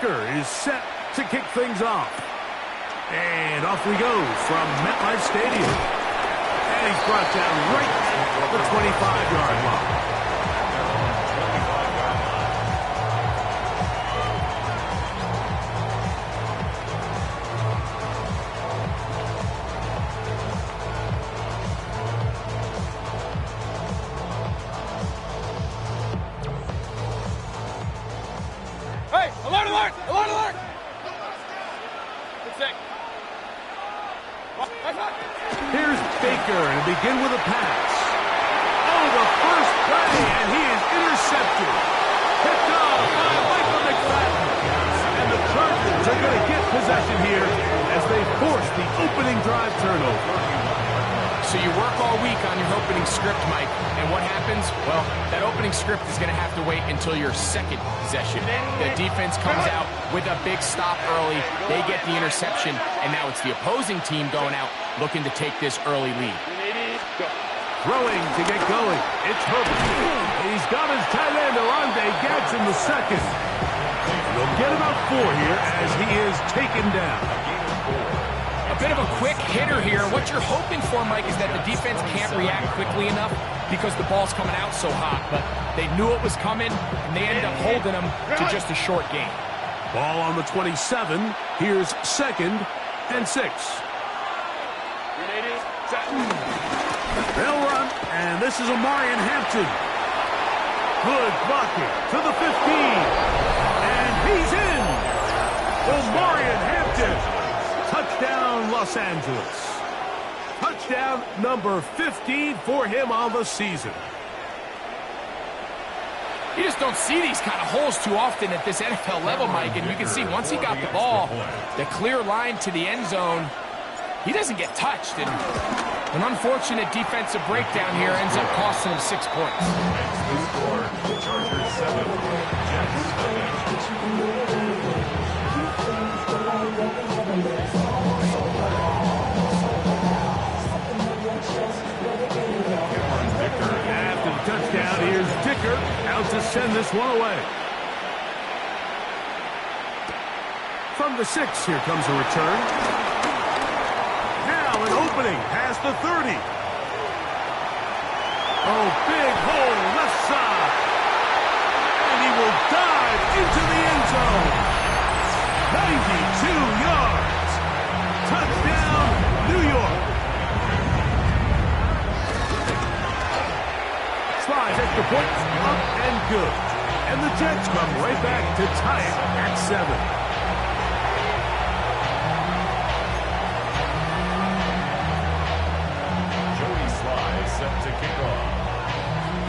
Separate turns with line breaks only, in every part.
Kicker is set to kick things off. And off we go from MetLife Stadium. And he's brought down right at the 25-yard line.
Hey, alert, alert, alert, alert! Good sick.
Here's Baker, and begin with a pass. Oh, the first play, and he is intercepted. Picked off by Michael McFadden. And the Chargers are going to get possession here as they force the opening drive turnover.
So you work all week on your opening script, Mike, and what happens? Well, that opening script is going to have to wait until your second possession. The defense comes out with a big stop early. They get the interception, and now it's the opposing team going out looking to take this early lead.
Throwing to get going. It's Herbert. He's got his tight end, Oronde Gadsden the second. They'll get about 4 here as he is taken down.
A bit of a quick hitter here. What you're hoping for, Mike, is that the defense can't react quickly enough because the ball's coming out so hot. But they knew it was coming, and they ended up holding them to just a short gain.
Ball on the 27. Here's 2nd and 6. They'll run, and this is Omarion Hampton. Good blocking to the 15. And he's in. Omarion Hampton. Touchdown, Los Angeles. Touchdown number 15 for him on the season.
You just don't see these kind of holes too often at this NFL level, Mike, and you can see once he got the ball, the clear line to the end zone, he doesn't get touched. And an unfortunate defensive breakdown here ends up costing him 6 points.
Chargers 7, Jets 7.
After the touchdown, here's Dicker out to send this one away. From the 6, here comes a return. Now an opening past the 30. Oh, big hole left side. And he will dive into the end zone. 92 yards. Touchdown, New York. Slides extra point, up and good. And the Jets come right back to tie it at 7.
Set to kick off.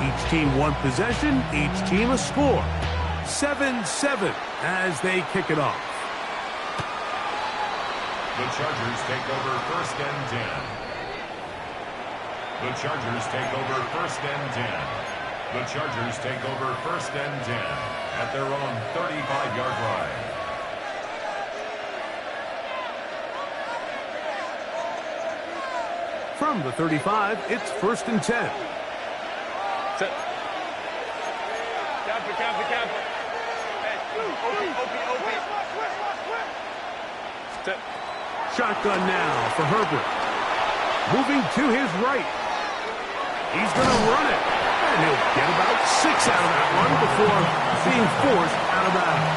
Each team one possession, each team a score. 7-7 as they kick it off.
The Chargers take over 1st and 10. The Chargers take over 1st and 10. The Chargers take over 1st and 10 at their own 35-yard line.
From the 35, it's 1st and 10.
Set. Cap. Set.
Shotgun now for Herbert. Moving to his right. He's going to run it. And he'll get about 6 out of that one before being forced out of bounds.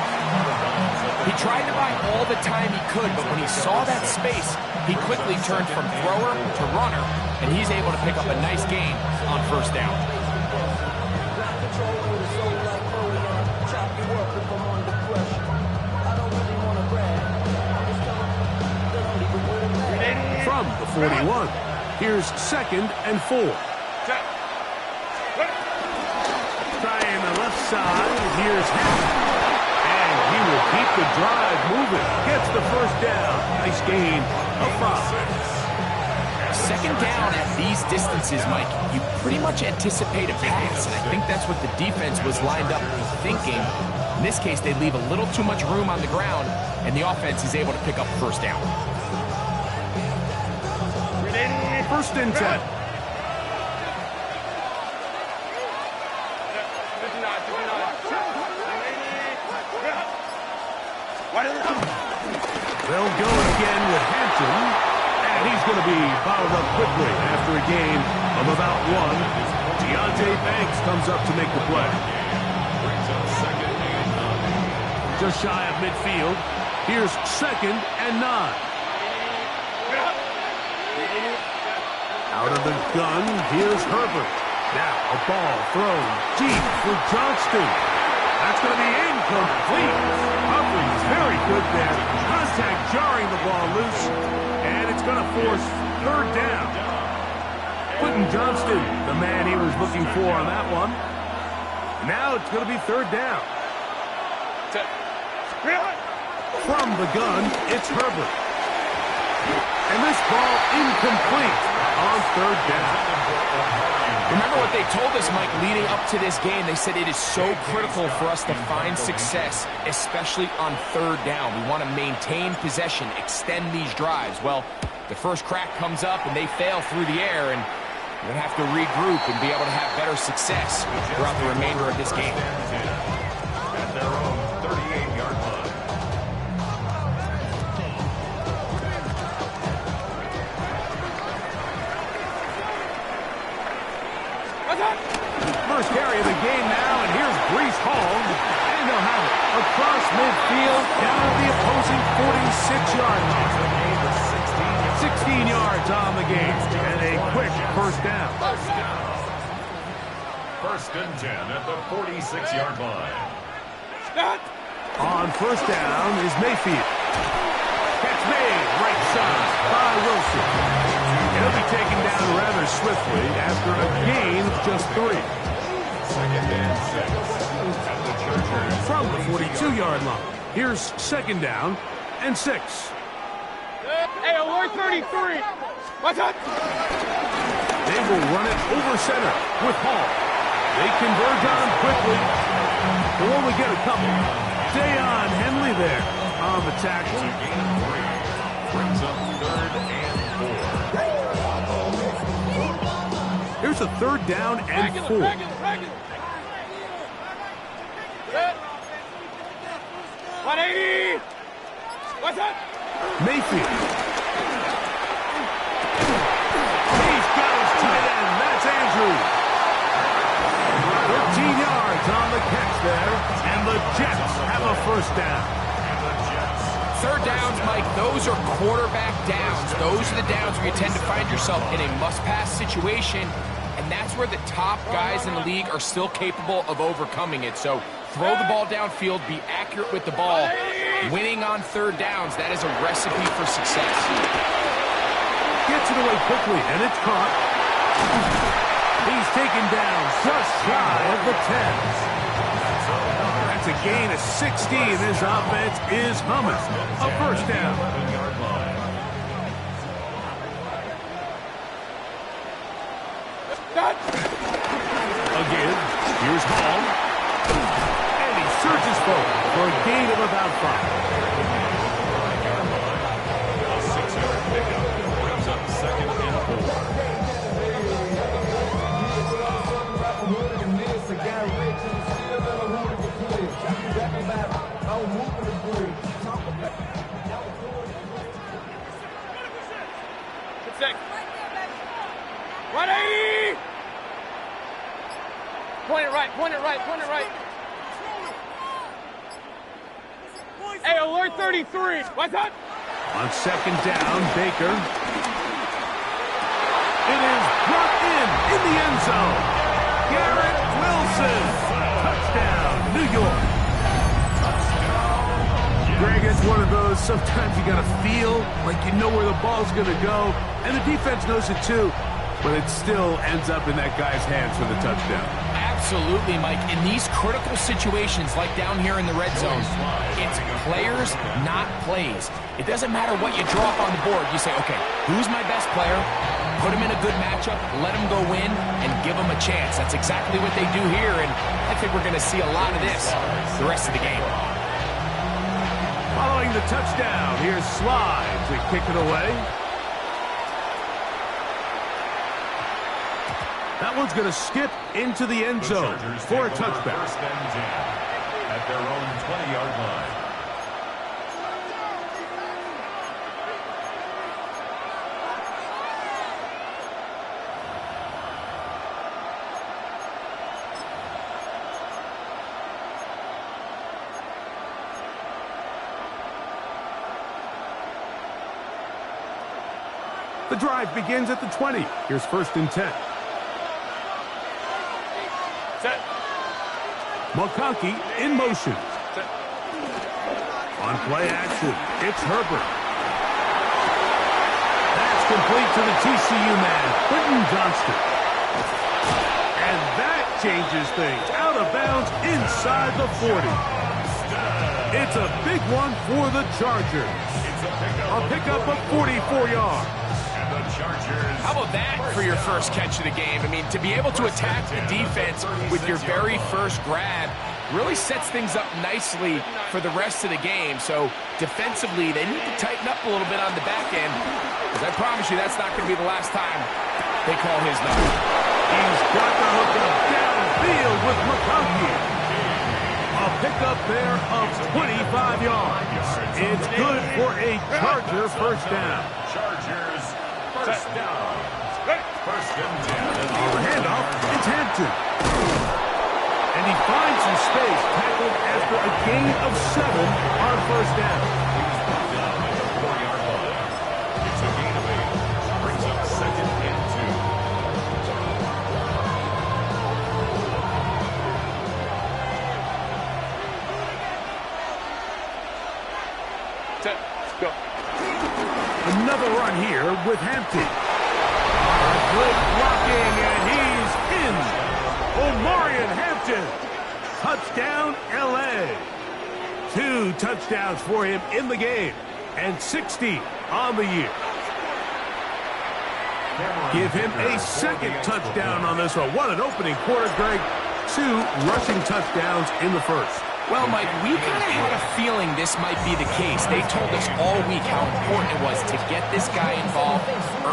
He tried to buy all the time he could, but when he saw that space, he quickly turned from thrower to runner, and he's able to pick up a nice gain on 1st down.
From the 41, here's 2nd and 4. Trying the left side, here's Hampton. He will keep the drive moving. Gets the 1st down. Nice gain of 5.
2nd down at these distances, Mike, you pretty much anticipate a pass, and I think that's what the defense was lined up thinking. In this case, they leave a little too much room on the ground, and the offense is able to pick up 1st down.
1st and 10. They'll go again with Hampton, and he's going to be fouled up quickly after a gain of about one. Deonte Banks comes up to make the play.
Brings up second and 9.
Just shy of midfield. Here's 2nd and 9. Out of the gun, here's Herbert. Now a ball thrown deep for Johnston. That's going to be incomplete. Humphrey is very good there. Contact jarring the ball loose, and it's going to force 3rd down. Quentin Johnston, the man he was looking for on that one. Now it's going to be 3rd down. From the gun, it's Herbert. And this ball incomplete on 3rd down.
Remember what they told us, Mike, leading up to this game. They said it is so critical for us to find success, especially on 3rd down. We want to maintain possession, extend these drives. Well, the first crack comes up and they fail through the air, and we're going to have to regroup and be able to have better success throughout the remainder of this game.
At their own 38-yard line.
First carry of the game now, and here's Breece Hall, and they'll have it across midfield down to the opposing 46-yard line. 16 yards on the game, and a quick 1st down.
1st and 10 at the 46-yard line.
On 1st down is Mayfield. Catch made, right side by Wilson. He'll be taken down rather swiftly after a gain of just 3.
2nd and 6 at the Chargers.
From the 42-yard line, here's 2nd down and 6.
Hey, alert 33. What's up?
They will run it over center with Hall. They converge on him quickly. They'll only get a couple. Deion Henley there on the tackle.
Gain of 3. Brings up 3rd and 4.
Here's a 3rd down and 4.
Regular. 180. What's up?
Mayfield. He's got his tight end. That's Andrews. 13 yards on the catch there, and the Jets have a 1st down.
3rd downs, Mike, those are quarterback downs. Those are the downs where you tend to find yourself in a must-pass situation, and that's where the top guys in the league are still capable of overcoming it. So throw the ball downfield, be accurate with the ball. Winning on 3rd downs, that is a recipe for success.
Gets it away quickly, and it's caught. He's taken down just shy of the 10. That's a gain of 16. This offense is humming. A 1st down.
11-yard line.
Again, here's Hall. And he surges forward for a gain of about 5.
6-yard pickup. Brings up 2nd and 4.
Good sec. 180. Point it right. Hey, alert 33. What's up?
On 2nd down, Baker. It is brought in the end zone. Garrett Wilson. Touchdown, New York. Greg, it's one of those, sometimes you got to feel like you know where the ball's going to go, and the defense knows it too, but it still ends up in that guy's hands for the touchdown.
Absolutely, Mike. In these critical situations, like down here in the red zone, it's players, not plays. It doesn't matter what you draw up on the board. You say, okay, who's my best player? Put him in a good matchup, let him go win, and give him a chance. That's exactly what they do here, and I think we're going to see a lot of this the rest of the game.
Following the touchdown, here's Slide to kick it away. That one's going to skip into the end zone for a touchback.
1st and 10 at their own 20-yard line.
The drive begins at the 20. Here's 1st and 10.
Set.
McConkey in motion.
Set.
On play action, it's Herbert. That's complete to the TCU man, Quentin Johnston. And that changes things. Out of bounds inside the 40. It's a big one for the Chargers. A pickup of 44 yards.
How about that for your first catch of the game? I mean, to be able to attack the defense with your very first grab really sets things up nicely for the rest of the game. So defensively, they need to tighten up a little bit on the back end, because I promise you that's not going to be the last time they call his number.
He's got the hook up downfield with McConkey. A pickup there of 25 yards. It's good for a Charger first down.
Chargers first down. First and 10.
On the handoff, it's Hampton. And he finds some space, tackled after a gain of 7 on first down.
He was brought down at the 4-yard line. It's a gain of 8. Brings up 2nd and 2.
Set. Go.
Another run here with Hampton. Good blocking, and he's in. Omarion Hampton. Touchdown, L.A. 2 touchdowns for him in the game, and 60 on the year. Give him a 2nd touchdown on this one. What an opening quarter, Greg. 2 rushing touchdowns in the first.
Well, Mike, we kind of had a feeling this might be the case. They told us all week how important it was to get this guy involved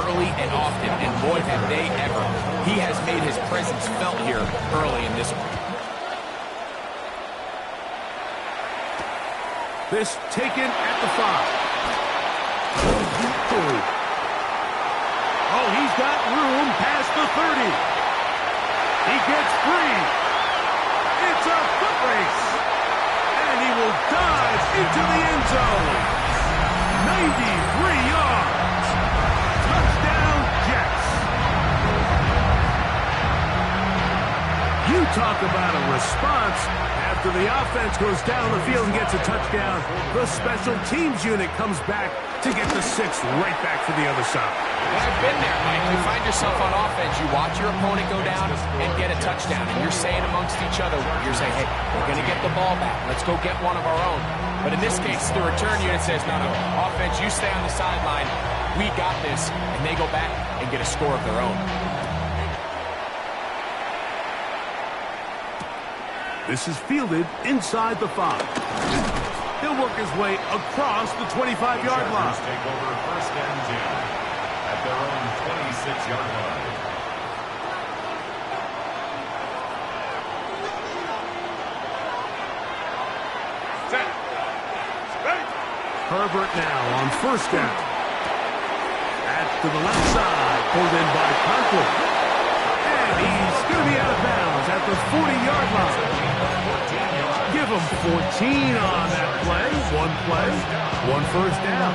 early and often, and boy, have they ever. He has made his presence felt here early in this one.
This taken at the 5. Oh, he's got room past the 30. He gets free. It's a foot race. And he will dive into the end zone. 93 yards. Touchdown, Jets. You talk about a response. After the offense goes down the field and gets a touchdown, the special teams unit comes back to get the 6th right back to the other side.
I've been there, Mike. You find yourself on offense, you watch your opponent go down and get a touchdown, and you're saying amongst each other, you're saying, hey, we're going to get the ball back. Let's go get one of our own. But in this case, the return unit says, no, offense, you stay on the sideline. We got this, and they go back and get a score of their own.
This is fielded inside the 5. He'll work his way across the 25-yard line.
Take over 1st and 10 at their own 26-yard line.
Set. Ready.
Herbert now on 1st down. At to the left side, pulled in by Conklin. And he's going to be out of bounds at the 40-yard line. Give him 14 on that play. 1 first down.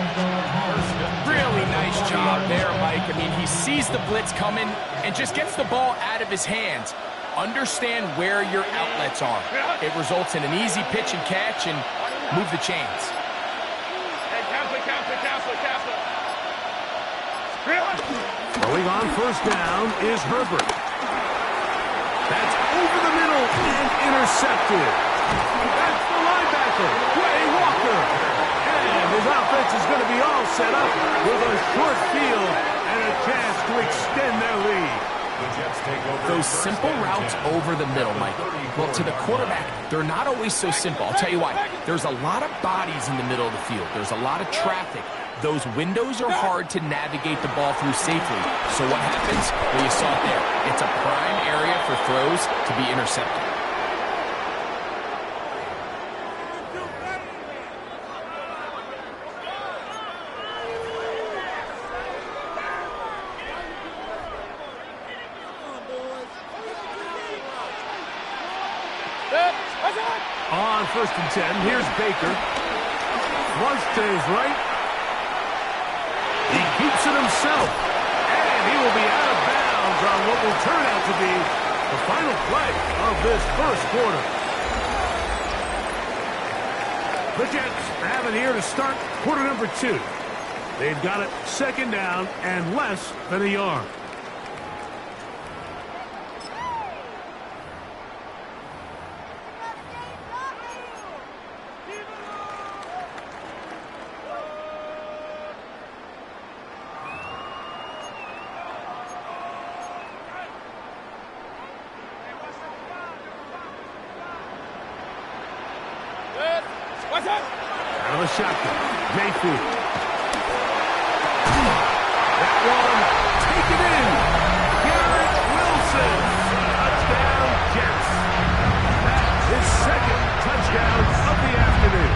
Really nice job there, Mike. I mean, he sees the blitz coming and just gets the ball out of his hands. Understand where your outlets are. It results in an easy pitch and catch and move the chains.
Hey, cancel.
Going on 1st down is Herbert. That's over the middle and intercepted. That's the linebacker, Quay Walker. And his offense is going to be all set up with a short field and a chance to extend their lead.
The Jets take over.
Those simple routes over the middle, Mike. Well, to the quarterback, they're not always so simple. I'll tell you why. There's a lot of bodies in the middle of the field. There's a lot of traffic. Those windows are hard to navigate the ball through safely. So what happens? Well, you saw it there. It's a prime area for throws to be intercepted.
On 1st and 10, here's Baker. Flush to his right. He keeps it himself. turn out to be the final play of this first quarter. The Jets have it here to start quarter number 2. They've got it second down and less than a yard.
What's up?
Out of the shotgun, Mayfield. That one taken in. Garrett Wilson. Touchdown, Jets. That's his second touchdown of the afternoon.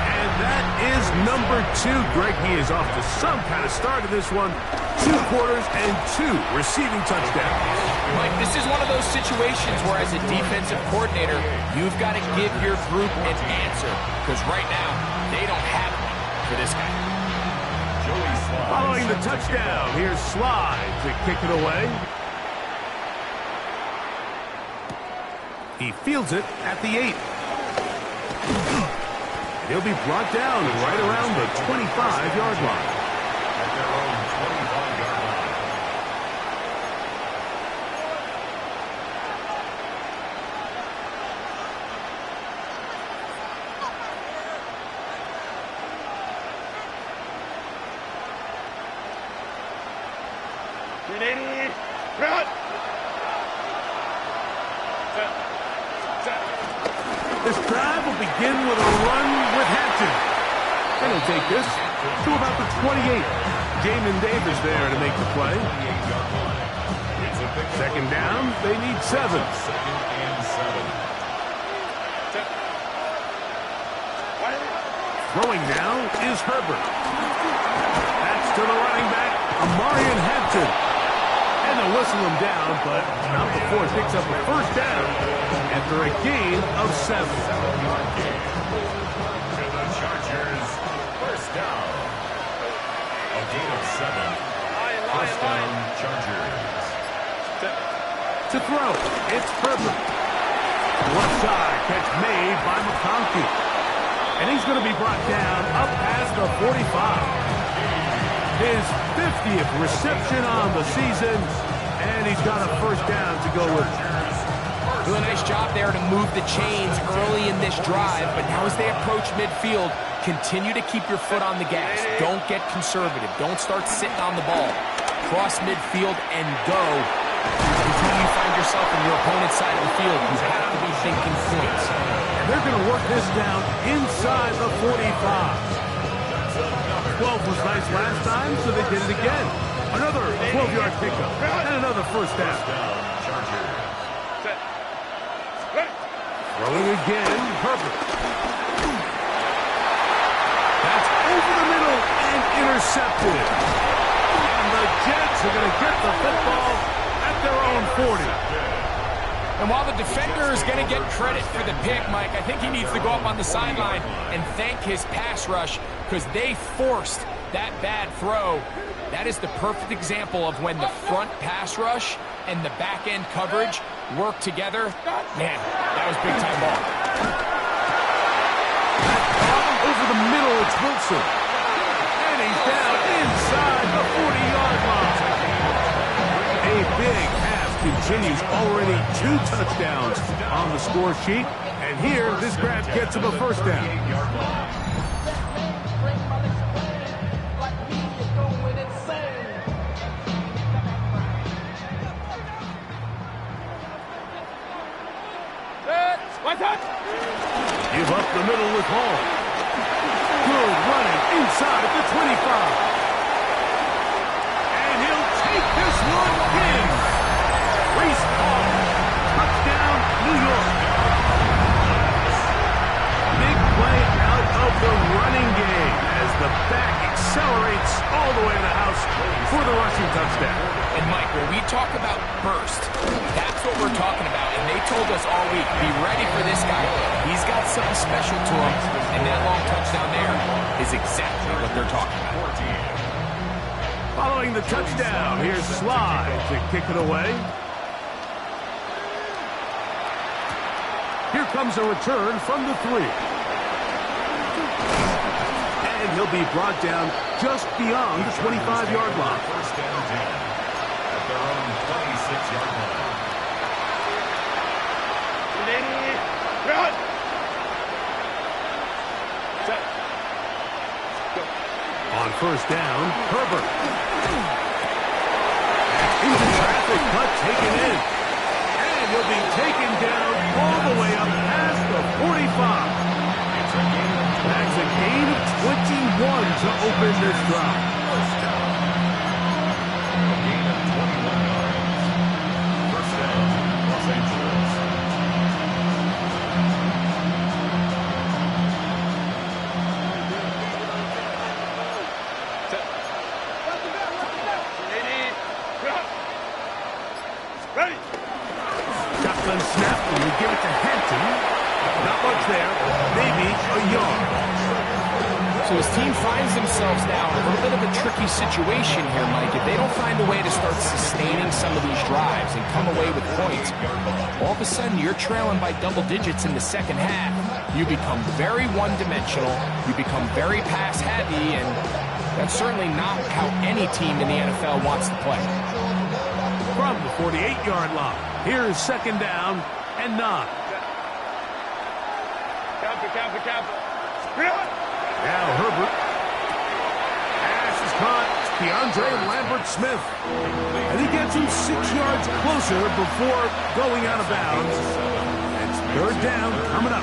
And that is number 2. Greg, he is off to some kind of start in this one. 2 quarters and 2 receiving touchdowns.
Mike, this is one of those situations where as a defensive coordinator, you've got to give your group an answer. Because right now, they don't have one for this guy.
Following the touchdown, here's Slide to kick it away. He fields it at the 8. He'll be brought down right around the 25-yard line.
At their own 25-yard line.
Run!
This drive will begin with a run with Hampton. And he'll take this to about the 28. Jamin Davis there to make the play. Second down, they need 7.
Second and 7.
Throwing now is Herbert. That's to the running back, Amarian Hampton. And they'll whistle him down, but not before it picks up a first down after a gain of 7.
To the Chargers, first down. A gain of 7. First down, Chargers.
To throw, it's Herbert. Left side, catch made by McConkey. And he's going to be brought down up past the 45. His 50th reception on the season, and he's got a first down to go with.
Do a nice job there to move the chains early in this drive, but now as they approach midfield, continue to keep your foot on the gas. Don't get conservative. Don't start sitting on the ball. Cross midfield and go. Until you find yourself in your opponent's side of the field, you have to be thinking points.
And they're going to work this down inside the 45. 12 was nice last time, so they did it again. Another 12-yard pickup and another first down. Throwing again, Herbert. That's over the middle and intercepted. And the Jets are going to get the football at their own 40.
And while the defender is going to get credit for the pick, Mike, I think he needs to go up on the sideline and thank his pass rush because they forced that bad throw. That is the perfect example of when the front pass rush and the back-end coverage work together. Man, that was big-time ball.
Over the middle, it's Wilson. And he's down inside the 40-yard line. A big pass continues, already 2 touchdowns on the score sheet. And here, this grab gets him a first down. Give up the middle with Hall. Good running inside at the 25. And he'll take this one in. Reese Hall. Touchdown, New York. Big play out of the running game as the back accelerates all the way to the house for the rushing touchdown.
And Mike, when we talk about burst, that's what we're talking about. And they told us all week, be ready for this guy. He's got something special to him. And that long touchdown there is exactly what they're talking about.
Following the touchdown, here's Slide to kick it away. Here comes a return from the 3. And he'll be brought down just beyond the 25-yard line.
First and 10 at their own 26-yard line.
On first down, Herbert. Into traffic, but taken in. And he'll be taken down all the way up past the 45. That's a gain of 21 to open this drive.
First down. A gain of 21 yards. First down, Los Angeles.
Shotgun snap, and we give it to Hampton. Not much there, maybe a yard.
So his team finds themselves now in a little bit of a tricky situation here, Mike. If they don't find a way to start sustaining some of these drives and come away with points, all of a sudden you're trailing by double digits in the second half. You become very one-dimensional, you become very pass-heavy, and that's certainly not how any team in the NFL wants to play.
From the 48-yard line, here's second down and 9. Now Herbert. Pass is caught. It's DeAndre Lambert-Smith. And he gets him 6 yards closer before going out of bounds. It's third down coming up.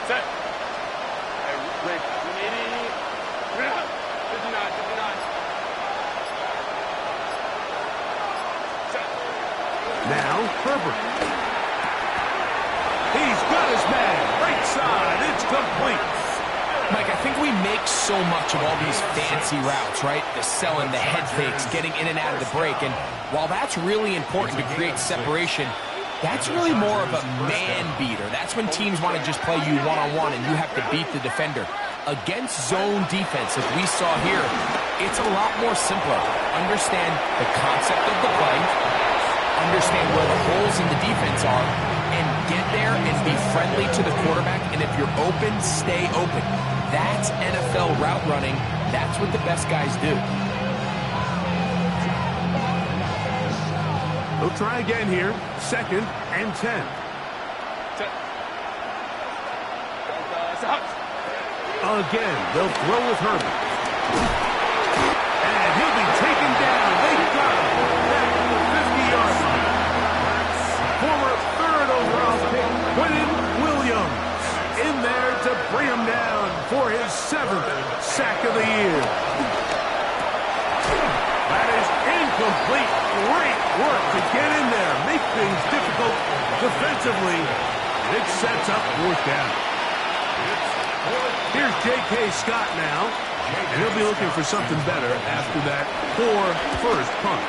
Set.
Now Herbert. He's got his man. Right side. It's complete.
Mike, I think we make so much of all these fancy routes, right? The selling, the head fakes, getting in and out of the break. And while that's really important to create separation, that's really more of a man beater. That's when teams want to just play you one-on-one and you have to beat the defender. Against zone defense, as we saw here, it's a lot more simpler. Understand the concept of the play, understand where the holes in the defense are, and get there and be friendly to the quarterback. And if you're open, stay open. That's NFL route running. That's what the best guys do.
They'll try again here. Second and 10. Again, they'll throw with Herbert. And he'll be taken down. They got him back to the 50-yard line. Former third overall pick, Quinnen Williams, in there to bring him down for his 7th sack of the year. That is incomplete. Great work to get in there, make things difficult defensively. It sets up fourth down. Here's J.K. Scott now, and he'll be looking for something better after that poor first punt.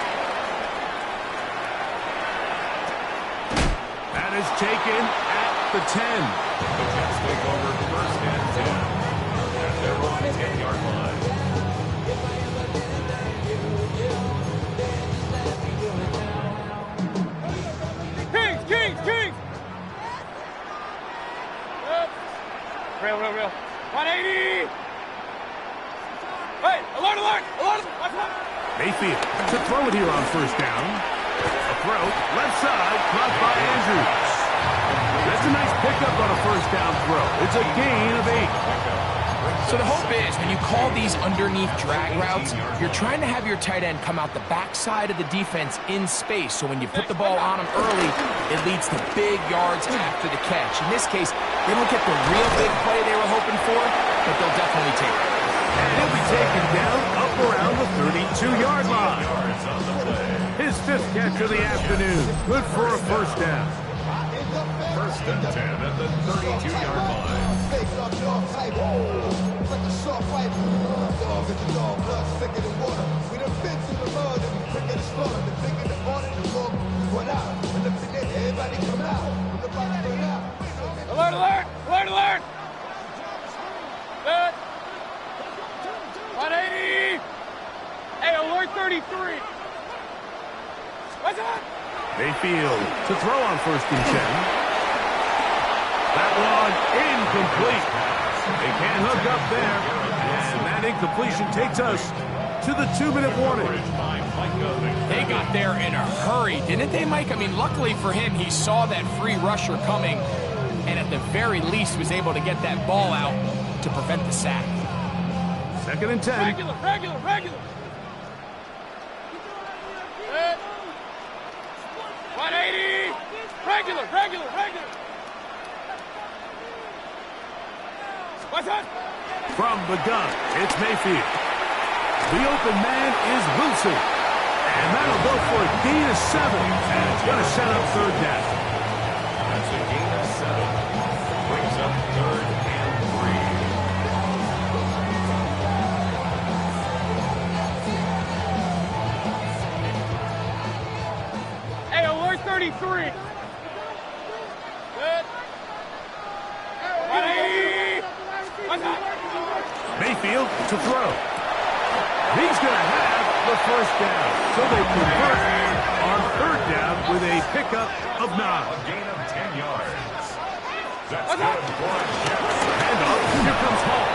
That is taken at the 10.
The Jets take over first and 10 at their own 10-yard line.
Kings! Real. 180! Hey, alert!
Mayfield to throw it here on first down. A throw, left side, caught by Andrews. That's a nice pickup on a first down throw. It's a gain of 8.
So the hope is when you call these underneath drag routes, you're trying to have your tight end come out the backside of the defense in space. So when you put the ball on him early, it leads to big yards after the catch. In this case, they don't get the real big play they were hoping for, but they'll definitely take it.
And he'll be taken down up around the 32-yard line. His 5th catch of the afternoon. Good for a first down.
First and 10 at the 32-yard line.
Alert! 33. What's that?
Mayfield to throw on 1st and 10. That one incomplete. They can't hook up there. And that incompletion takes us to the 2-minute warning.
They got there in a hurry, didn't they, Mike? I mean, luckily for him, he saw that free rusher coming and at the very least was able to get that ball out to prevent the sack.
2nd and 10.
Regular. Good. 180. Regular. What's that?
From the gun, it's Mayfield. The open man is Wilson. And that'll go for a gain of 7. And it's going to set up 3rd down.
That's a gain of 7. Brings up 3rd and 3.
Hey, alert 33. Good. 180. What's that?
Mayfield to throw. He's going to have the 1st down. So they convert on 3rd down with a pickup of 9.
A gain of 10 yards. That's good for Jets.
Handoff. Here comes Hall.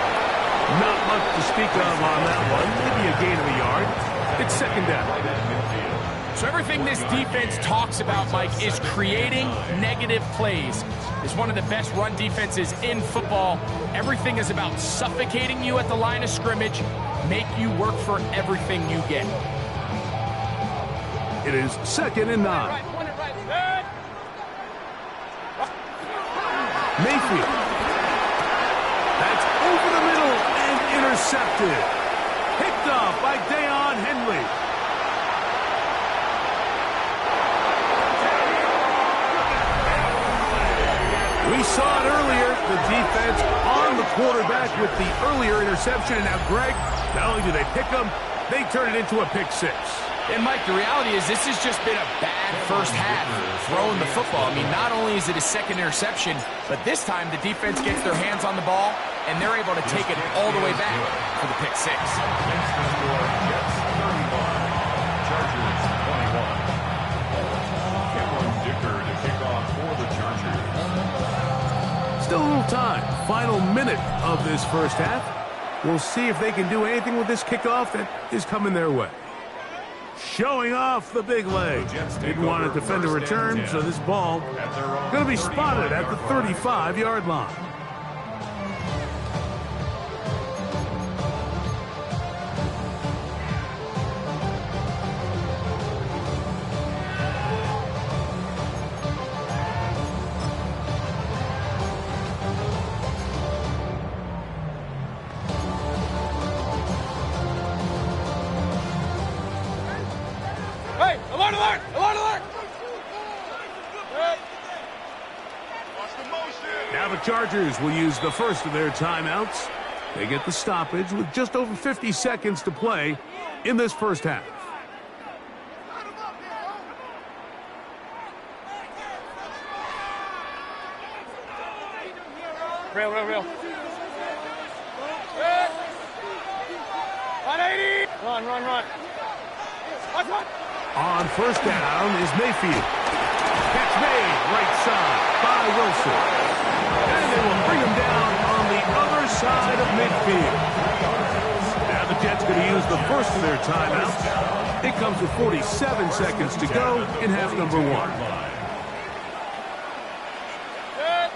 Not much to speak of on that one. Maybe a gain of a yard. It's 2nd down.
So everything this defense talks about, Mike, is creating negative plays. It's one of the best run defenses in football. Everything is about suffocating you at the line of scrimmage, make you work for everything you get.
It is 2nd and 9.
Good.
Mayfield. That's over the middle and intercepted. Picked off by Deion Henley. We saw it earlier, the defense on the quarterback with the earlier interception. And now, Greg, not only do they pick them, they turn it into a pick 6.
And, Mike, the reality is this has just been a bad first half throwing the football. I mean, not only is it a 2nd interception, but this time the defense gets their hands on the ball, and they're able to take it all the way back for the pick 6.
Jets 31. Chargers 21. Cameron Dicker to kick off for the Chargers.
Still a little time. Final minute of this first half. We'll see if they can do anything with this kickoff that is coming their way. Showing off the big leg. Didn't want to defend a return, so this ball going to be spotted at the 35-yard line.
Hey, alert! Good.
Now the Chargers will use the first of their timeouts. They get the stoppage with just over 50 seconds to play in this first half.
Real. Good. 180. Run. What's what?
On 1st down is Mayfield. Catch made right side by Wilson. And they will bring him down on the other side of midfield. Now the Jets going to use the first of their timeouts. It comes with 47 seconds to go in half number 1.
Good.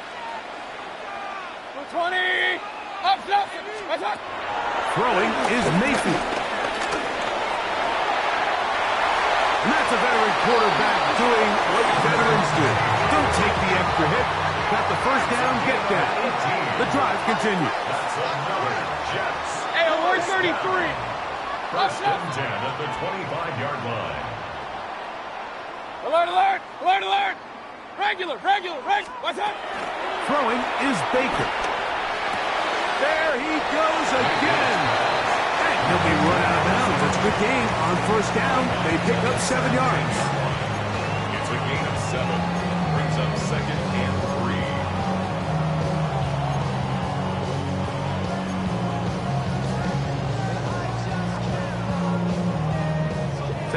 220. Up. What's up?
Throwing is Mayfield. And that's a veteran quarterback doing what veterans do. Don't take the extra hit. Got the 1st down, get that. The drive continues.
That's another Jets.
Hey, alert 33.
First and 10 at the 25-yard line.
Alert. Regular. What's up?
Throwing is Baker. There he goes again. And he'll be run out of bounds. It's a good game. On 1st down, they pick up 7 yards.
It's a gain of 7. Brings up 2nd and 3.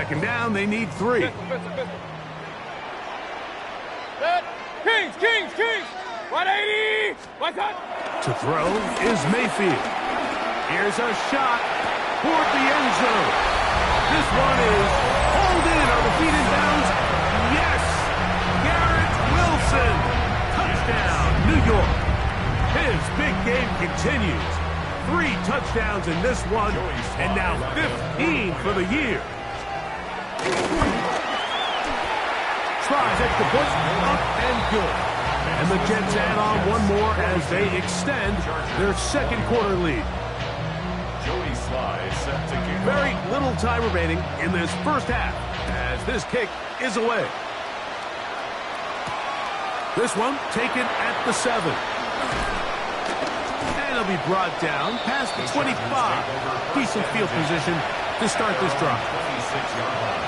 second down, they need 3.
Kings, Kings, Kings! 180! What's up?
To throw is Mayfield. Here's a shot toward the end zone. This one is hauled in. Are the feet in bounds? Yes! Garrett Wilson. Touchdown, New York. His big game continues. 3 touchdowns in this one, and now 15 for the year. Tries at the push, up and good. And the Jets add on one more as they extend their second quarter lead.
Joey Sly set to kick.
Very little time remaining in this first half as this kick is away. This one taken at the 7. And it'll be brought down past the 25. Decent field position to start this drive.
26-yard line.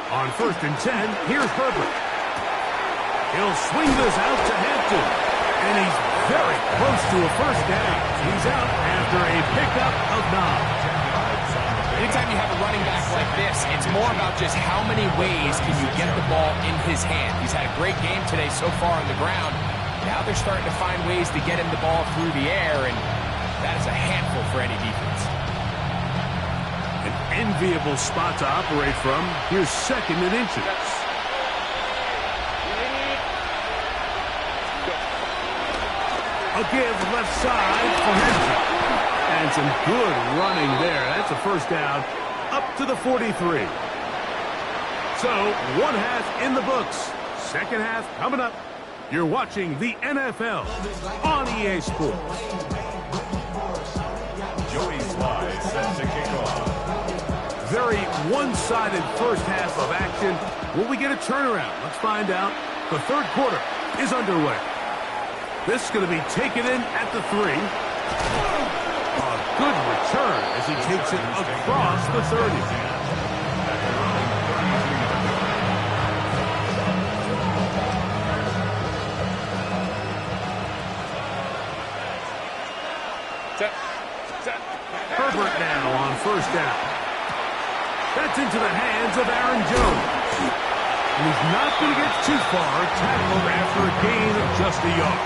On 1st and 10, here's Herbert. He'll swing this out to Hampton. And he's very close to a first down. He's out after a pickup of 9.
Anytime you have a running back like this, it's more about just how many ways can you get the ball in his hand. He's had a great game today so far on the ground. Now they're starting to find ways to get him the ball through the air, and that is a handful for any defense.
An enviable spot to operate from. Here's 2nd and inches. A give left side for Hampton. And some good running there. That's a first down up to the 43. So, 1 half in the books. Second half coming up. You're watching the NFL on EA Sports.
Joey Sly set to kick off.
Very one-sided first half of action. Will we get a turnaround? Let's find out. The third quarter is underway. This is going to be taken in at the 3. A good return as he takes it across the 30. Herbert now on 1st down. That's into the hands of Aaron Jones. And he's not going to get too far, tackled after a gain of just a yard.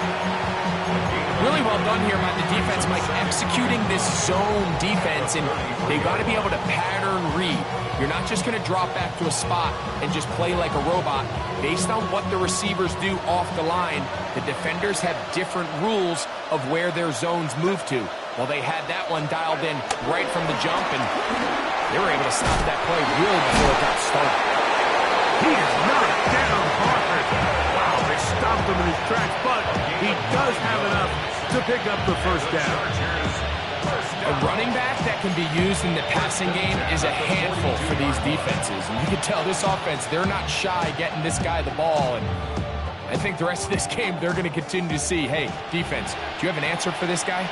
Really well done here by the defense, Mike, executing this zone defense, and they've got to be able to pattern read. You're not just going to drop back to a spot and just play like a robot. Based on what the receivers do off the line, the defenders have different rules of where their zones move to. Well, they had that one dialed in right from the jump, and they were able to stop that play really before it got started.
He is knocked down hard. Wow, they stopped him in his tracks, but he does have enough to pick up the first down.
A running back that can be used in the passing game is a handful for these defenses. And you can tell this offense, they're not shy getting this guy the ball. And I think the rest of this game, they're going to continue to see, hey, defense, do you have an answer for this guy?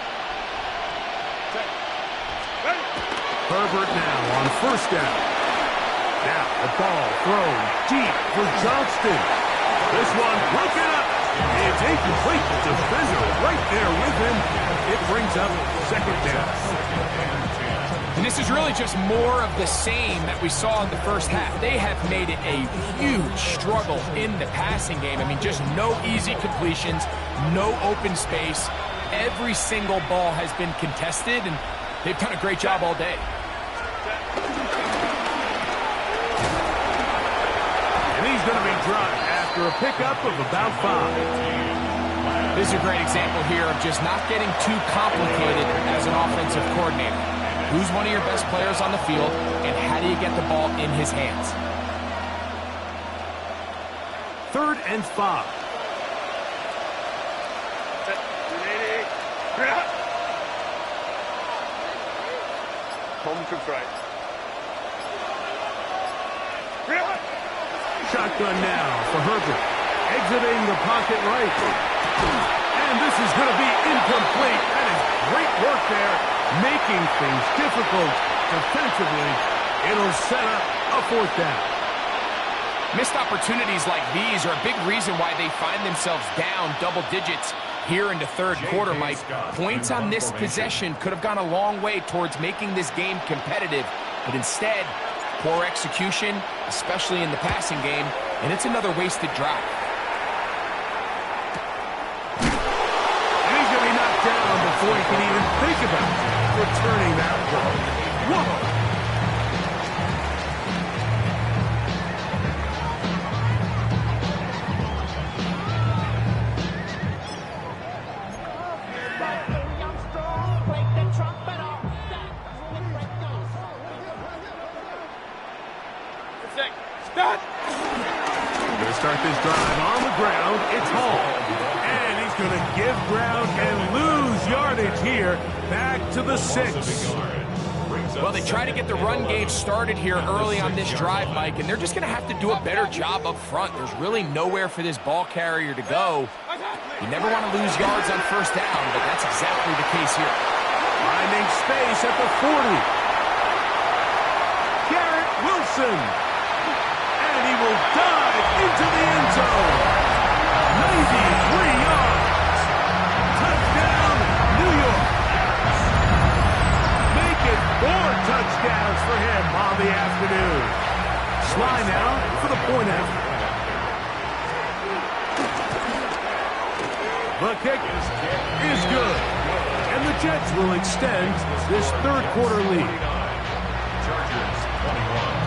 Herbert now on 1st down. Now the ball thrown deep for Johnston. This one broken up. It's incomplete. The defender right there with him. It brings up 2nd down.
And this is really just more of the same that we saw in the first half. They have made it a huge struggle in the passing game. I mean, just no easy completions, no open space. Every single ball has been contested, and they've done a great job all day.
And he's going to be dropped after a pickup of about 5.
This is a great example here of just not getting too complicated as an offensive coordinator. Who's one of your best players on the field, and how do you get the ball in his hands?
3rd and 5.
Concentrate.
Shotgun now for Herbert. Exiting the pocket right. And this is going to be incomplete. That is great work there, making things difficult defensively. It'll set up a fourth down.
Missed opportunities like these are a big reason why they find themselves down double digits here in the third quarter, Mike. Points on this possession could have gone a long way towards making this game competitive, but instead, poor execution, especially in the passing game, and it's another wasted drive.
And he's going to be knocked down before he can even think about returning that ball. Whoa! Start this drive on the ground. It's Hall. And he's going to give ground and lose yardage here. Back to the 6.
Well, they try to get the run game started here early on this drive, Mike, and they're just going to have to do a better job up front. There's really nowhere for this ball carrier to go. You never want to lose yards on first down, but that's exactly the case here.
Finding space at the 40. Garrett Wilson. And he will dive into the end zone. 93 yards. Touchdown, New York. Make it 4 touchdowns for him on the afternoon. Sly now for the point after. The kick is good. And the Jets will extend this third quarter lead.
Chargers 21.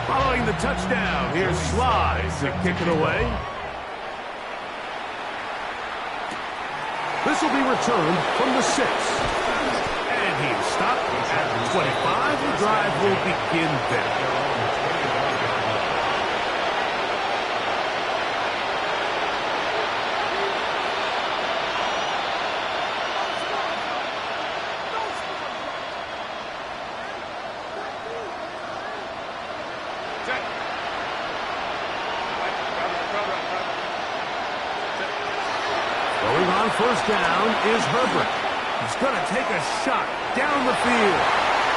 Following the touchdown, here's Sly to kick it away. This will be returned from the 6. And he's stopped at the 25. The drive will begin there. First down is Herbert. He's going to take a shot down the field.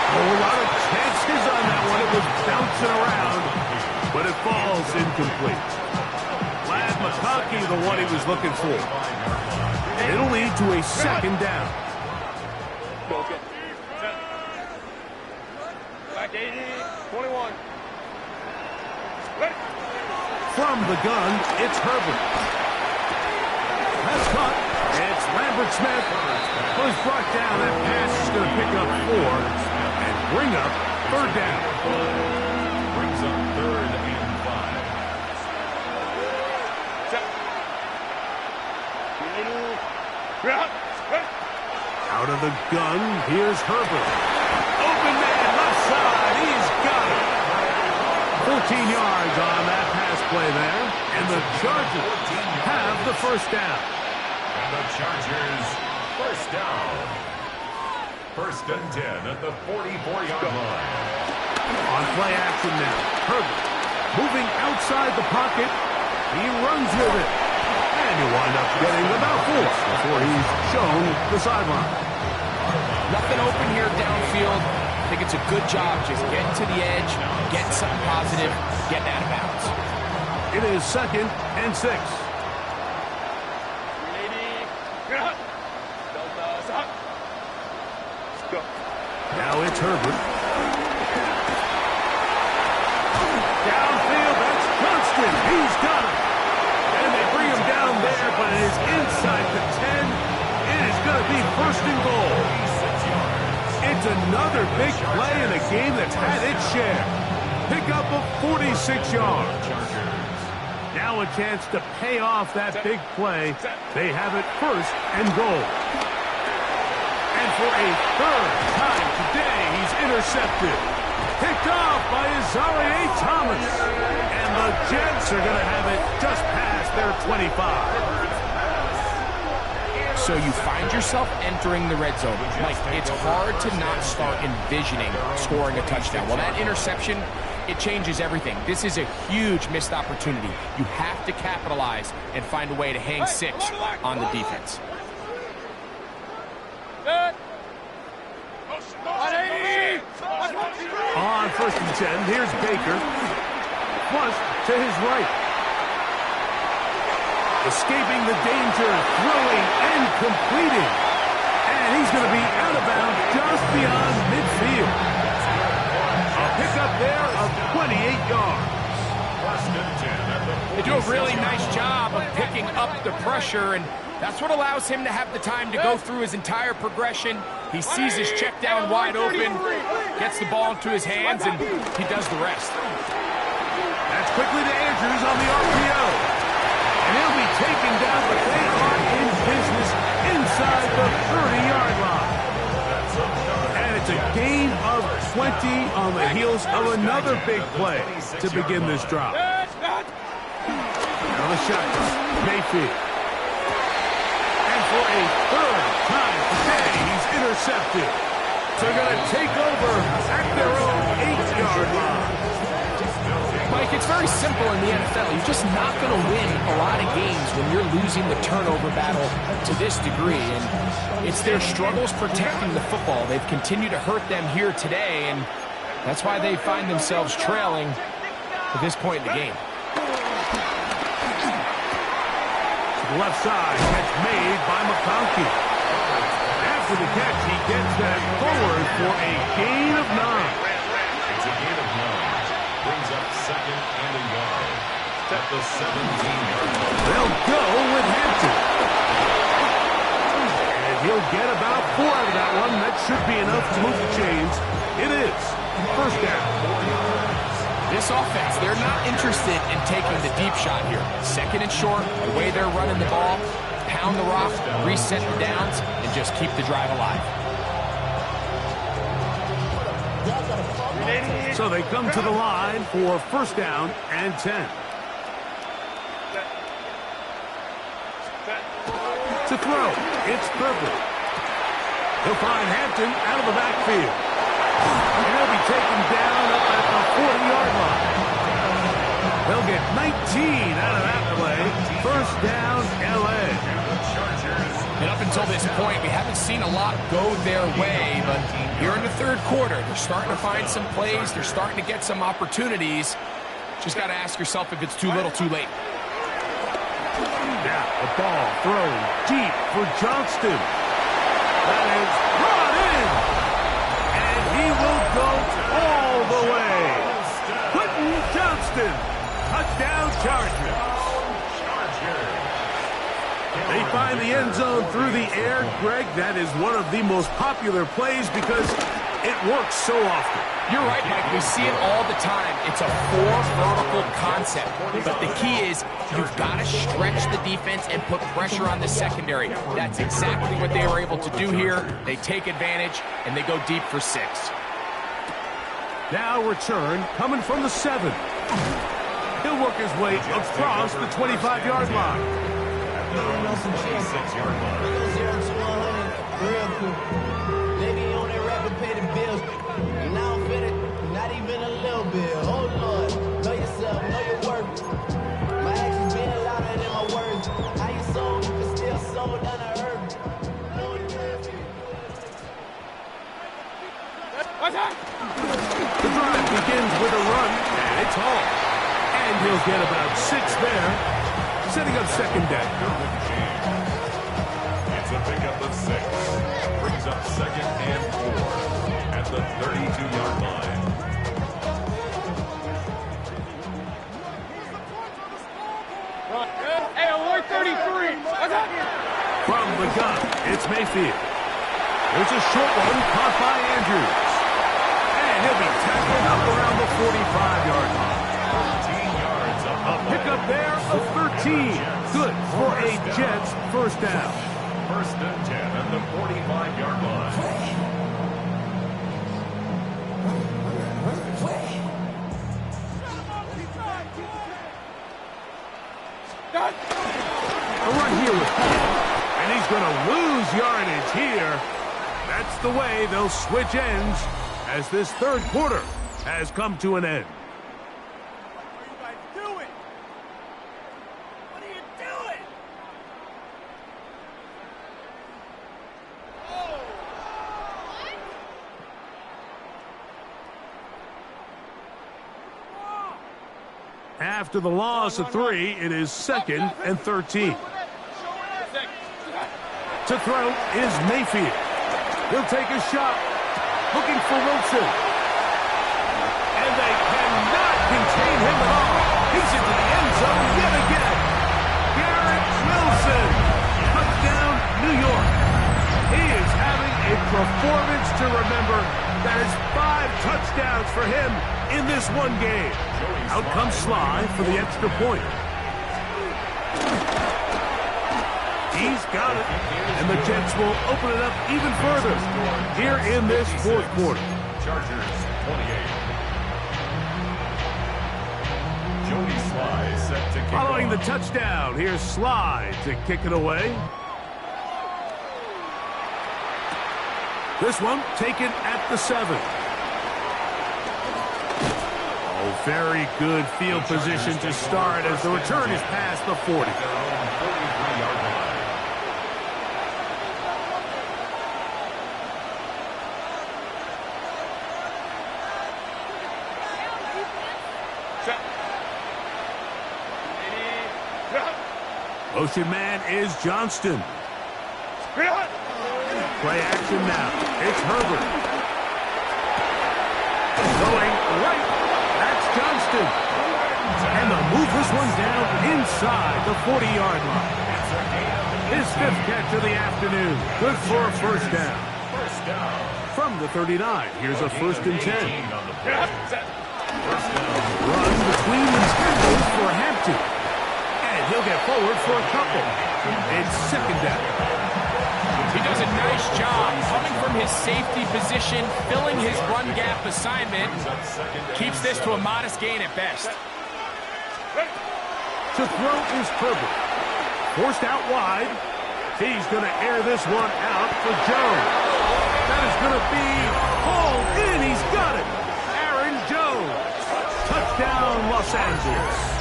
A lot of chances on that one. It was bouncing around, but it falls incomplete. Ladd McConkey, the one he was looking for. It'll lead to a second down.
Back 80, 21.
From the gun, it's Herbert. That's caught. It's Lambert Smith who's brought down. That pass is going to pick up 4 and bring up third down.
Brings up 3rd and 5.
Out of the gun, here's Herbert. Open man, left side, he's got it. 14 yards on that pass play there, and the Chargers have the first down.
And the Chargers, first down. 1st and 10 at the 44-yard line.
On play action now, Herbert moving outside the pocket. He runs with it. And you wind up getting about 4 before he's shown the sideline.
Nothing open here downfield. I think it's a good job just getting to the edge, getting something positive, getting out of bounds.
It is 2nd and 6. Now it's Herbert. Downfield, that's Johnston. He's got it. And they bring him down there, but it is inside the 10. It is going to be 1st and goal. It's another big play in a game that's had its share. Pick up of 46 yards. Now a chance to pay off that big play. They have it 1st and goal. And for a 3rd time today, he's intercepted. Picked off by Azareye'h Thomas. And the Jets are going to have it just past their 25.
So you find yourself entering the red zone. Mike, it's hard to not start envisioning scoring a touchdown. Well, that interception, it changes everything. This is a huge missed opportunity. You have to capitalize and find a way to hang 6 on the defense.
On 1st and 10, here's Baker. Flush to his right. Escaping the danger, throwing and completing. And he's going to be out of bounds just beyond midfield. A pickup there of 28 yards.
They do a really nice job of picking up the pressure, and that's what allows him to have the time to go through his entire progression. He sees his check down wide open, gets the ball into his hands, and he does the rest.
That's quickly to Andrews on the RPO. And he'll be taken down, but they are in business inside the 30-yard line. And it's a gain of 20 on the heels of another big play to begin this drive. Now the shotgun, Mayfield. And for a third time today, he's intercepted. So they're going to take over at their own 8-yard line.
Mike, it's very simple in the NFL. You're just not going to win a lot of games when you're losing the turnover battle to this degree. And it's their struggles protecting the football. They've continued to hurt them here today, and that's why they find themselves trailing at this point in the game.
To the left side, catch made by McConkey. After the catch, he gets that forward for a gain of 9.
It's a gain of 9. Brings up 2nd and a yard. At the 17-yard line.
They'll go with Hampton. And he'll get about 4 out of that one. That should be enough to move the chains. It is. First down.
This offense, they're not interested in taking the deep shot here. 2nd and short, the way they're running the ball, pound the rock, reset the downs, and just keep the drive alive.
So they come to the line for 1st down and 10. To throw, it's perfect. He'll find Hampton out of the backfield. And he'll be taken down up at the 40-yard line. They'll get 19 out of that play. 1st down, L.A.
And up until this point, we haven't seen a lot go their way, but here in the 3rd quarter, they're starting to find some plays. They're starting to get some opportunities. Just got to ask yourself if it's too little, too late.
Now the ball thrown deep for Johnston. That is brought in. And he will go all the way. Quentin Johnston. Touchdown Chargers. They find the end zone through the air. Greg, that is one of the most popular plays because it works so often.
You're right, Mike. We see it all the time. It's a 4-vertical concept. But the key is you've got to stretch the defense and put pressure on the secondary. That's exactly what they were able to do here. They take advantage, and they go deep for 6.
Now return coming from the 7. He'll work his way across the 25-yard line.
26-yard line.
Real cool. They be on that rapid pay the bills. And I don't fit it, not even a little bit. Oh Lord, know yourself, know your worth. My actions being louder than my words. How you sold, you can still sold down the earth.
The drive begins with a run, and it's home. And he'll get about 6 there, setting up 2nd down.
It's a pickup of 6. Brings up 2nd and 4 at the 32-yard line.
Hey, alert 33.
From the gun, it's Mayfield. There's a short one caught by Andrews. And he'll be tackled up around the 45-yard line.
13 yards up.
A pickup there of 13. Good for a Jets 1st down.
1st and 10 at the 45-yard line.
A run here with Paul. And he's going to lose yardage here. That's the way they'll switch ends as this third quarter has come to an end. After the loss of 3, it is 2nd and 13. To throw is Mayfield. He'll take a shot, looking for Wilson. And they cannot contain him at all. He's into the end zone yet again. Garrett Wilson. Touchdown, New York. He is having a performance to remember. That is 5 touchdowns for him in this one game. Out comes Sly for the extra point. He's got it. And the Jets will open it up even further here in this fourth quarter.
Chargers 28. Joey Sly set to kick
Following the
off.
touchdown, here's Sly to kick it away. This one taken at the 7. Oh, very good field position to start as the return is past the 40.
Their own 43-yard line.
Motion man is Johnston. Play action now. It's Herbert. Going right. That's Johnston. And they'll move this one down inside the 40-yard line. His 5th catch of the afternoon. Good for a first down.
First down.
From the 39, here's a 1st and 10.
On the play. First down.
Run between the tackles for Hampton. And he'll get forward for a couple. It's 2nd down.
He does a nice job coming from his safety position, filling his run gap assignment. Keeps this to a modest gain at best.
To throw is Herbert. Forced out wide. He's going to air this one out for Jones. That is going to be hauled in. He's got it. Aaron Jones. Touchdown, Los Angeles.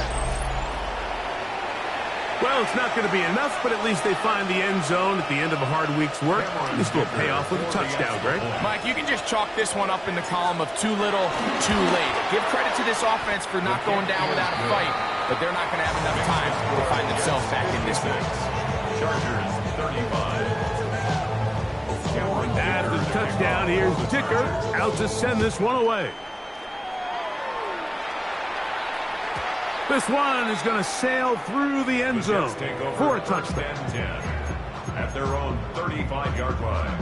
Well, it's not going to be enough, but at least they find the end zone at the end of a hard week's work. This will pay off with a touchdown, Greg.
Mike, you can just chalk this one up in the column of too little, too late. Give credit to this offense for not going down without a fight, but they're not going to have enough time to find themselves back in this one.
Chargers 35.
After the touchdown, here's Dicker out to send this one away. This one is going to sail through the end zone for a touchdown.
10 at their own 35-yard line.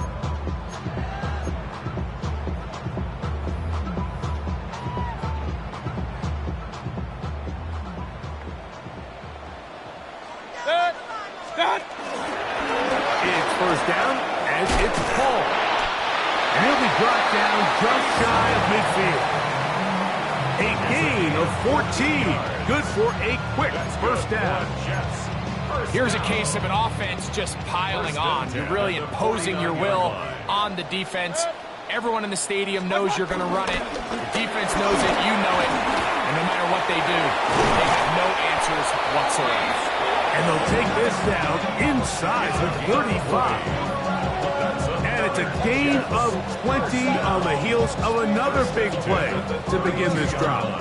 It's first down, and it's Paul. And he'll be brought down just shy of midfield. A gain of 14. Good for a quick first down.
Here's a case of an offense just piling on. You're really imposing your will on the defense. Everyone in the stadium knows you're going to run it. The defense knows it. You know it. And no matter what they do, they have no answers whatsoever.
And they'll take this down inside the 35. And it's a gain of 20 on the heels of another big play to begin this drive.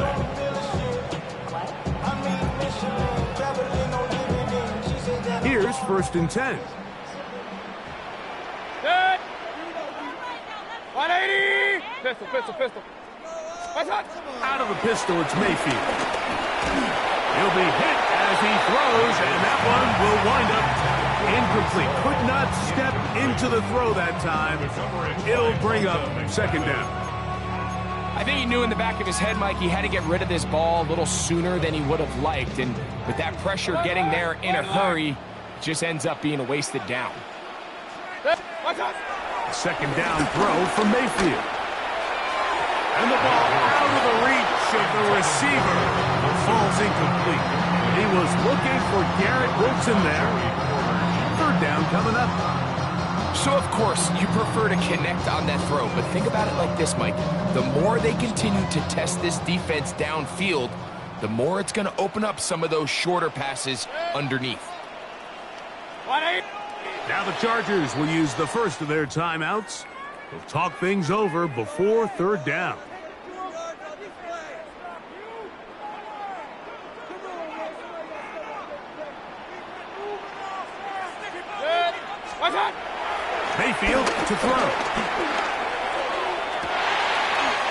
Here's 1st and 10.
180! Pistol.
Out of the pistol, it's Mayfield. He'll be hit as he throws, and that one will wind up incomplete. Could not step into the throw that time. It'll bring up 2nd down.
I think he knew in the back of his head, Mike, he had to get rid of this ball a little sooner than he would have liked. And with that pressure getting there in a hurry, it just ends up being a wasted down.
2nd down throw from Mayfield. And the ball out of the reach of the receiver falls incomplete. He was looking for Garrett Wilson there. 3rd down touchdown coming up.
So, of course, you prefer to connect on that throw, but think about it like this, Mike. The more they continue to test this defense downfield, the more it's going to open up some of those shorter passes underneath.
Now the Chargers will use the first of their timeouts. They'll talk things over before third down. Mayfield to throw.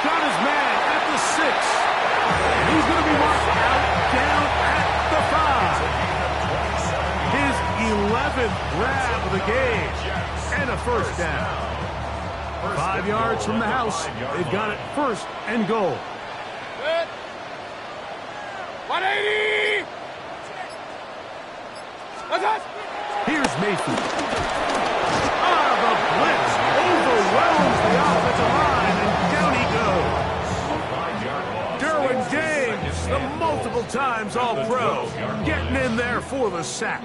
Got his man at the 6. And he's going to be marked out down at the 5. His 11th grab of the game. And a first down. 5 yards from the house. They've got it first and goal.
180!
Here's Mayfield. The blitz overwhelms the offensive line, and down he goes. Derwin James, the multiple times All-Pro, getting in there for the sack.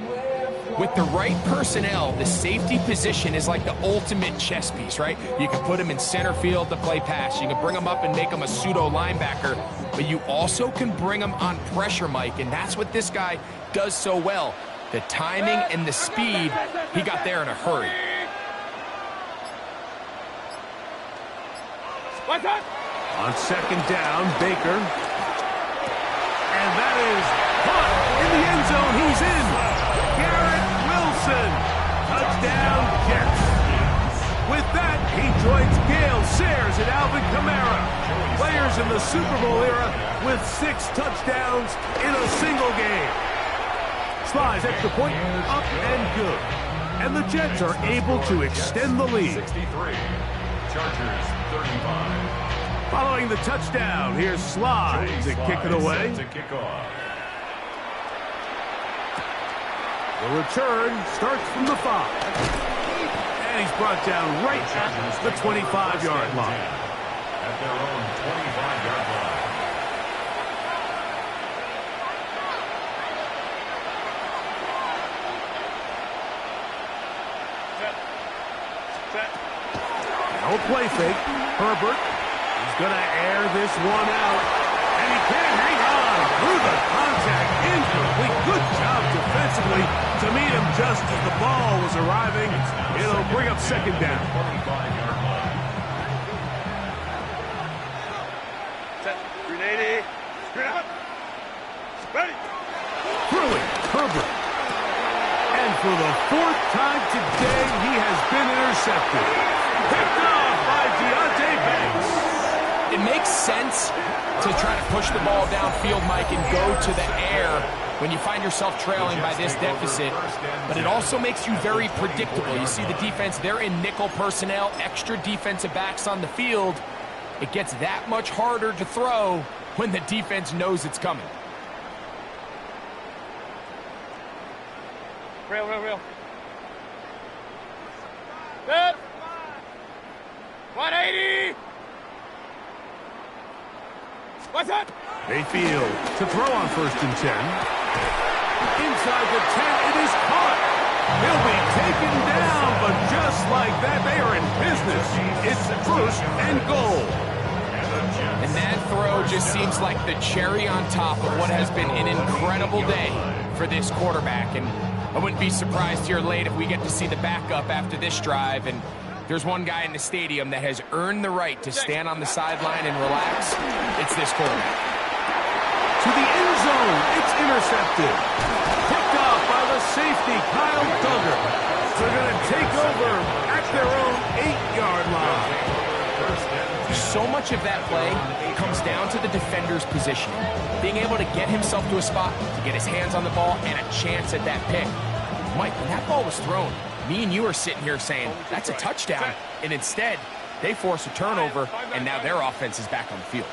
With the right personnel, the safety position is like the ultimate chess piece, right? You can put him in center field to play pass. You can bring him up and make him a pseudo linebacker, but you also can bring him on pressure, Mike, and that's what this guy does so well. The timing and the speed, he got there in a hurry.
On second down, Baker. And that is caught in the end zone. He's in. Garrett Wilson. Touchdown, Jets. With that, he joins Gale Sayers and Alvin Kamara. Players in the Super Bowl era with 6 touchdowns in a single game. Slides extra point, up and good. And the Jets are able to extend the lead.
63. Chargers 35.
Following the touchdown, here's Sly to kick it away.
To kick off.
The return starts from the 5. And he's brought down right at the 25-yard line.
At their own 25-yard line.
No play fake. Herbert is going to air this one out. And he can't hang on through the contact. Incomplete. Good job defensively to meet him just as the ball was arriving. It'll bring up second down.
25-yard line.
Set. 380. Straight out. Ready.
Throwing Herbert. And for the 4th time today, he has been intercepted. Picked off by Deonte Banks.
It makes sense to try to push the ball downfield, Mike, and go to the air when you find yourself trailing by this deficit. But it also makes you very predictable. You see the defense, they're in nickel personnel, extra defensive backs on the field. It gets that much harder to throw when the defense knows it's coming.
Real. Good. 180. What's that?
Mayfield to throw on 1st and 10. Inside the 10, it is caught. He'll be taken down, but just like that, they are in business. It's 1st and goal.
And that throw just seems like the cherry on top of what has been an incredible day for this quarterback. And I wouldn't be surprised here late if we get to see the backup after this drive. And there's one guy in the stadium that has earned the right to stand on the sideline and relax. It's this quarterback.
To the end zone, it's intercepted. Picked off by the safety, Kyle Duggar. They're going to take over at their own 8-yard line.
So much of that play comes down to the defender's positioning. Being able to get himself to a spot, to get his hands on the ball, and a chance at that pick. Mike, when that ball was thrown, me and you are sitting here saying, that's a touchdown. And instead, they force a turnover, and now their offense is back on the field.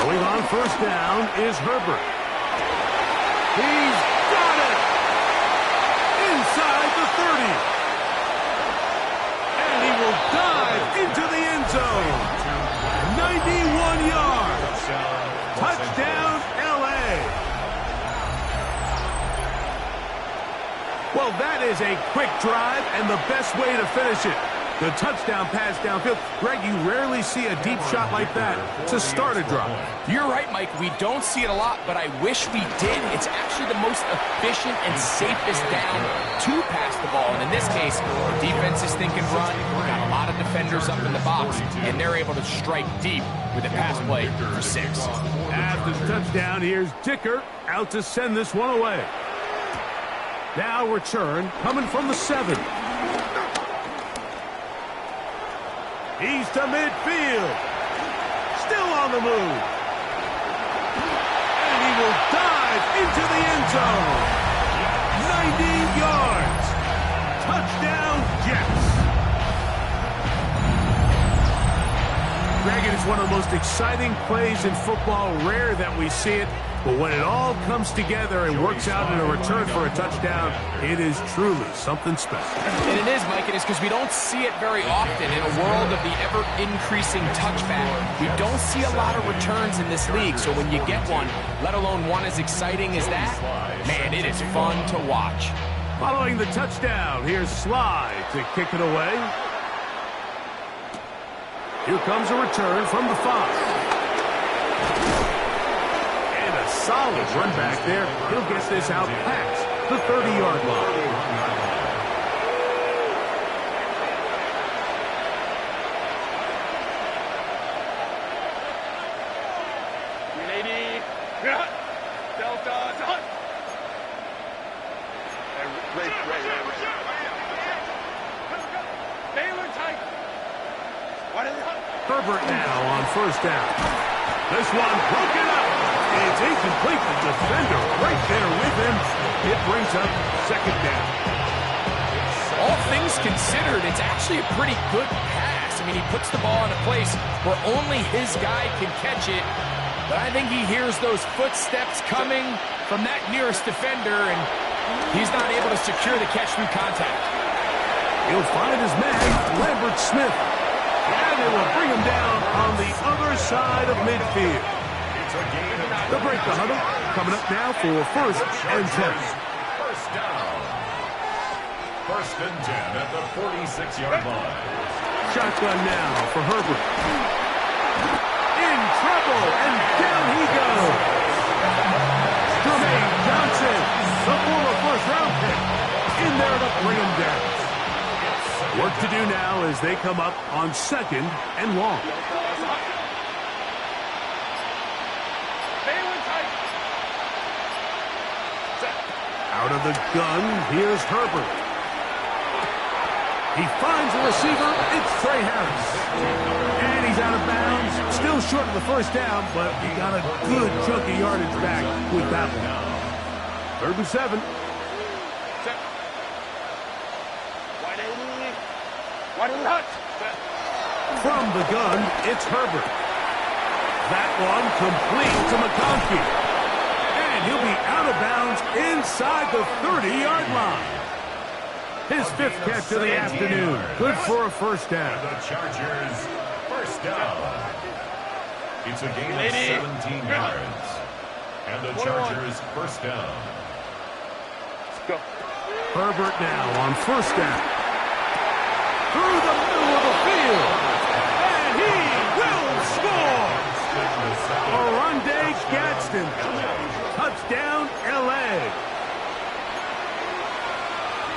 Going on 1st down is Herbert. He's got it! Inside the 30. And he will dive into the end zone. 91 yards. Touchdown, L.A. Well, that is a quick drive and the best way to finish it. The touchdown pass downfield. Greg, you rarely see a deep shot like that to start a drive.
You're right, Mike. We don't see it a lot, but I wish we did. It's actually the most efficient and safest down to pass the ball. And in this case, the defense is thinking run. We've got a lot of defenders up in the box, and they're able to strike deep with a pass play for 6.
After the touchdown, here's Dicker out to send this one away. Now return coming from the 7. He's to midfield. Still on the move. And he will dive into the end zone. 90 yards. Touchdown, Jets. Greg, it is one of the most exciting plays in football. Rare that we see it. But when it all comes together and works out in a return for a touchdown, it is truly something special.
And it is, Mike. It is because we don't see it very often in a world of the ever-increasing touchback. We don't see a lot of returns in this league. So when you get one, let alone one as exciting as that, man, it is fun to watch.
Following the touchdown, here's Sly to kick it away. Here comes a return from the 5. Solid run back there. He'll get this out past the 30-yard line. Herbert now on first down. This one broken up. It's incomplete. The defender right there with him. It brings up second down.
All things considered, it's actually a pretty good pass. I mean, he puts the ball in a place where only his guy can catch it. But I think he hears those footsteps coming from that nearest defender, and he's not able to secure the catch through contact.
He'll find his man, Lambert Smith. And it will bring him down on the other side of midfield. They'll break the huddle. Coming up now for 1st and 10.
First down. 1st and 10 at the 46-yard line.
Shotgun now for Herbert. In trouble, and down he goes. Jermaine Johnson, the former first-round pick, in there to bring him down. Work to do now as they come up on 2nd and long. Out of the gun, here's Herbert. He finds a receiver. It's Trey Harris. And he's out of bounds. Still short of the first down, but he got a good chunk of yardage back with that one. 3rd and 7. From the gun, it's Herbert. That one complete to McConkey. And he'll be out of bounds inside the 30-yard line. His 5th catch of the afternoon. Good for a first down.
The Chargers, first down. It's a gain of 17 yards. And the Chargers, first down.
Let's go.
Herbert now on first down. Through the middle of the field. And he will score. Oronde Gadsden. Touchdown, L.A.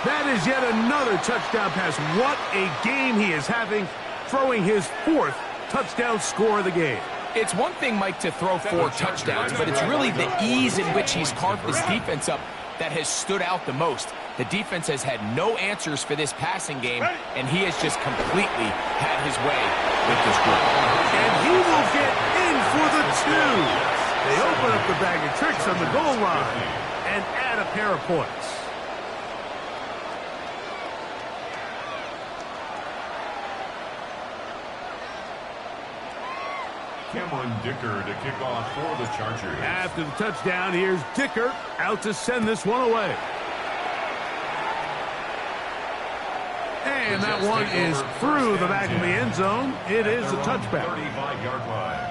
That is yet another touchdown pass. What a game he is having, throwing his 4th touchdown score of the game.
It's one thing, Mike, to throw 4 touchdowns, but it's really the ease in which he's carved this defense up that has stood out the most. The defense has had no answers for this passing game, and he has just completely had his way with this group.
And he will get in for the 2. They open up the bag of tricks on the goal line and add a pair of points.
Cameron Dicker to kick off for the Chargers.
After the touchdown, here's Dicker out to send this one away. And that one is through the back of the end zone. It is a touchback.
35-yard line.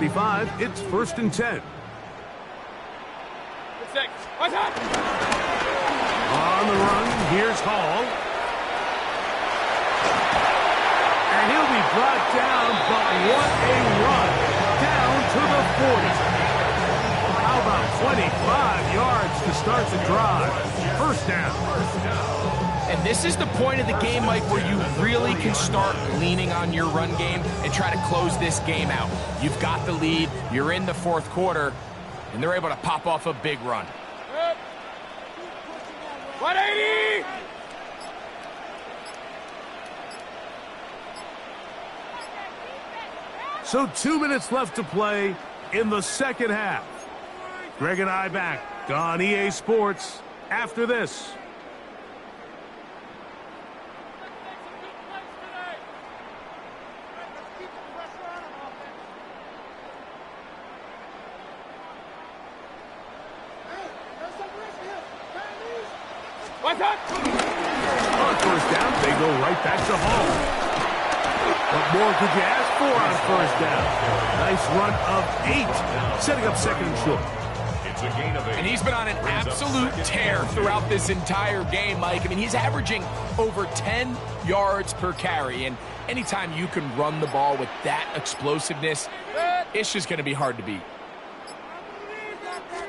35. It's 1st and 10.
What's up?
On the run, here's Hall. And he'll be brought down, but what a run. Down to the 40. How about 25 yards to start the drive? 1st down.
And this is the point of the game, Mike, where you really can start leaning on your run game and try to close this game out. You've got the lead, you're in the 4th quarter, and they're able to pop off a big run.
180!
So 2 minutes left to play in the 2nd half. Greg and I back on EA Sports after this.
What's up?
On 1st down, they go right back to Hall. What more could you ask for on 1st down? Nice run of 8, setting up 2nd and short.
It's a gain of 8.
And he's been on an absolute tear throughout this entire game, Mike. I mean, he's averaging over 10 yards per carry. And anytime you can run the ball with that explosiveness, it's just going to be hard to beat.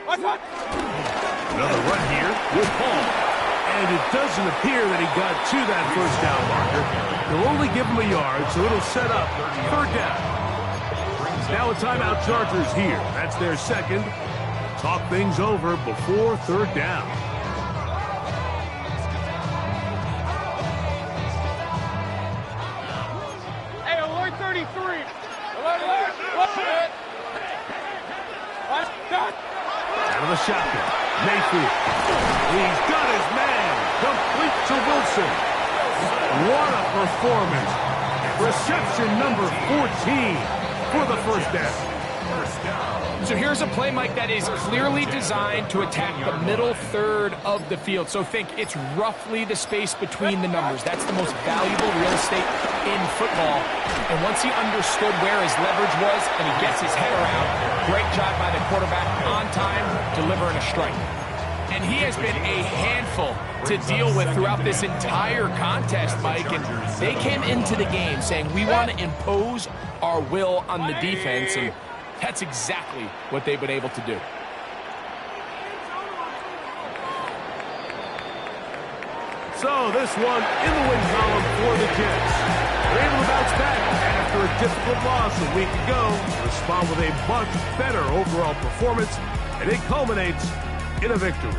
What's up?
Another run here with Hall. And it doesn't appear that he got to that 1st down marker. They'll only give him a yard, so it'll set up 3rd down. Now a timeout, Chargers here. That's their 2nd. Talk things over before 3rd down.
Hey, alert 33. Alert. What's that?
Out of the shotgun. Mayfield. He's got his man. Complete to Wilson. What a performance. Reception number 14 for the 1st down.
So here's a play, Mike, that is clearly designed to attack the middle 3rd of the field. So think it's roughly the space between the numbers. That's the most valuable real estate in football. And once he understood where his leverage was and he gets his head around, great job by the quarterback on time, delivering a strike. And he has been a handful to deal with throughout this entire contest, Mike. And they came into the game saying, we want to impose our will on the defense. And that's exactly what they've been able to do.
So this one in the win column for the Jets. They're able to bounce back after a difficult loss a week ago. Respond with a much better overall performance, and it culminates in a victory.